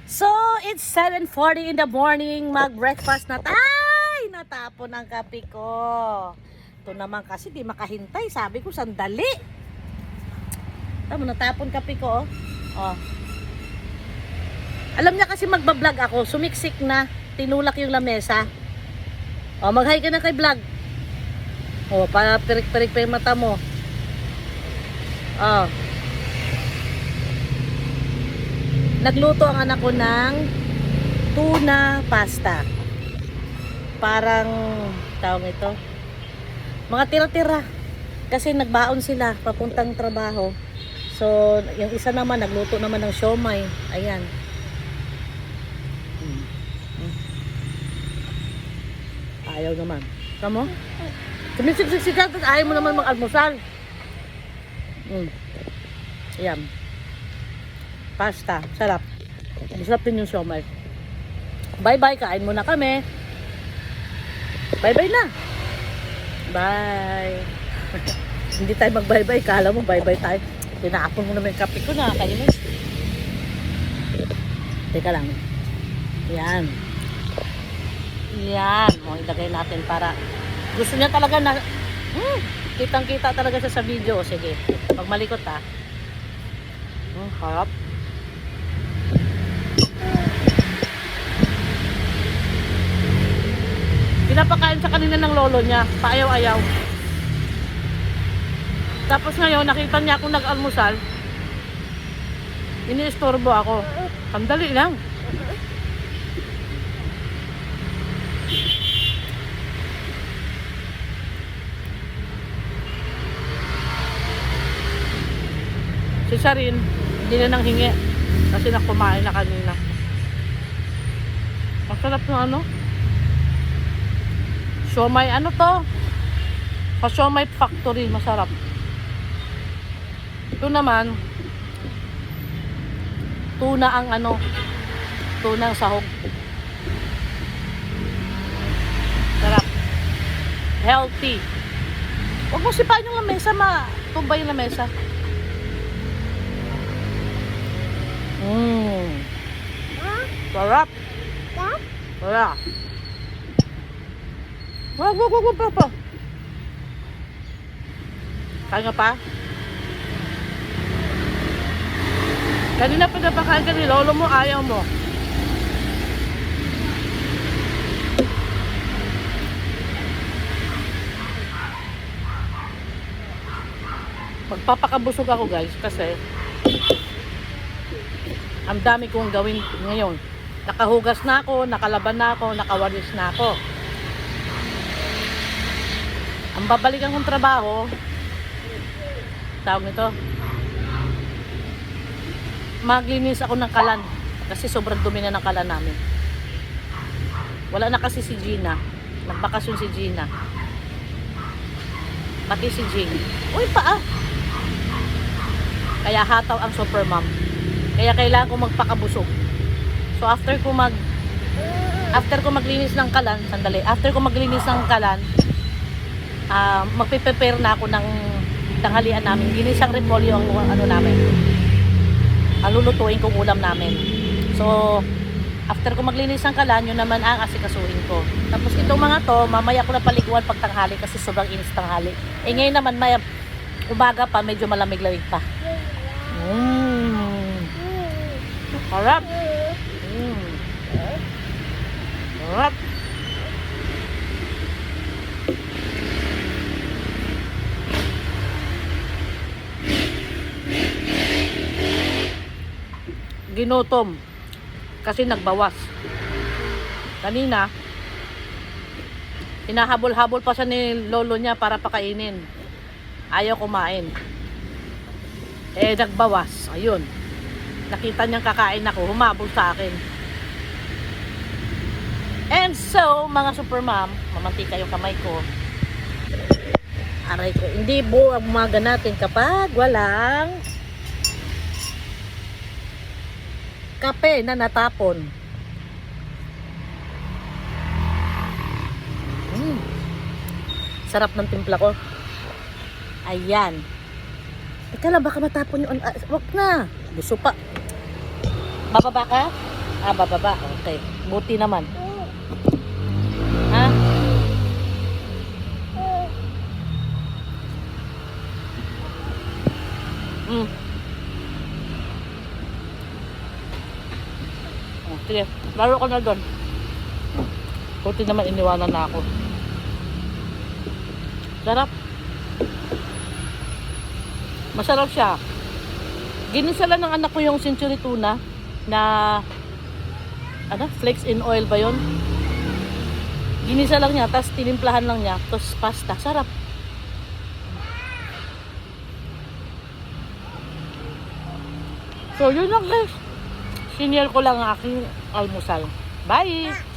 So, it's 7:40 in the morning. Mag-breakfast na tayo. Ay, natapon ang kape ko. Ito naman kasi di makahintay. Sabi ko, sandali. Tama, natapon kape ko. Oh. Alam niya kasi magbablog ako. Sumiksik na. Tinulak yung lamesa. Oh, mag-hi ka na kay vlog. Oh, para pirik-pirik pa yung mata mo. Oh. Nagluto ang anak ko ng tuna pasta. Parang tawag ito. Mga tira-tira. Kasi nagbaon sila papuntang trabaho. So, yung isa naman nagluto naman ng siomay. Ayan. Ayaw naman. Tama? Sumisik-sik ka, ayaw mo naman mag-almusal. Ayan. Pasta. Sarap. Masarap din yung siomay. Bye-bye. Kain muna kami. Bye-bye na. Bye. Hindi tayo mag-bye-bye. Kala mo bye-bye tayo. Tinapon mo naman yung kape ko na. Kainis. Teka lang. Yan. Yan. O, ilagay natin para gusto niya talaga na kitang-kita talaga siya sa video. Sige. Pag malikot ha. Harap. Pinapakain sa kanina ng lolo niya, paayaw-ayaw. Tapos ngayon, nakita niya akong nag-almusal. Iniistorbo ako. Sandali lang. Si Sarin, hindi na nang hingi. Kasi nakumain na kanina. Masarap na ano? Siomay, ano to? Siomay factory, masarap. Ito naman, tuna ang ano, tuna ang sahog. Sarap. Healthy. Huwag mo sipain yung lamesa, matumbay yung lamesa. Sarap. Sarap. Wag, papa. Kaya nga pa? Kanina pa napakain ka ni lolo mo, ayaw mo. Magpapakabusog ako guys kasi ang dami kong gawin ngayon. Nakahugas na ako, nakalaban na ako, nakawalis na ako. Ang babalikan kong trabaho, tawag nito, maglinis ako ng kalan kasi sobrang dumi na ng kalan namin. Wala na kasi si Gina, nagbakasyon si Gina, pati si Jing. Uy, paa! Kaya hataw ang super mom, kaya kailangan ko magpakabusog. So after ko maglinis ng kalan, sandali, after ko maglinis ng kalan, magpe-prepare na ako ng tanghalian namin. Ginisang repolyo ang ano namin. Ang lulutuin kong ulam namin. So, after ko maglinis ng kalan, yun naman ang asikasuhin ko. Tapos itong mga to, mamaya ko na paliguan pag tanghali kasi sobrang inis tanghali. Eh ngayon naman, umaga pa, medyo malamig-lamig pa. Harap. Harap. Ginutom kasi nagbawas. Kanina hinahabol-habol pa siya ni lolo niya para pakainin. Ayaw kumain. Eh nagbawas. Ayun. Nakita niyang kakain ako, humabol sa akin. And so, mga super mom, mamantika yung kamay ko. Aray ko, hindi buwag umaga natin kapag walang kape na natapon. Sarap ng timpla ko. Ayan. Teka lang, baka matapon yung... wag na. Gusto pa. Bababa ka? Ah, bababa. Okay. Buti naman. Ha? Mm. Oh, sige. Laro ka na doon. Buti naman iniwanan na ako. Sarap. Masarap siya. Ginisa lang ng anak ko yung century tuna na flakes in oil ba yun? Ginisa lang niya, tapos tinimplahan lang niya, tapos pasta. Sarap. So, yun lang guys. Sinare ko lang ang aking almusal. Bye!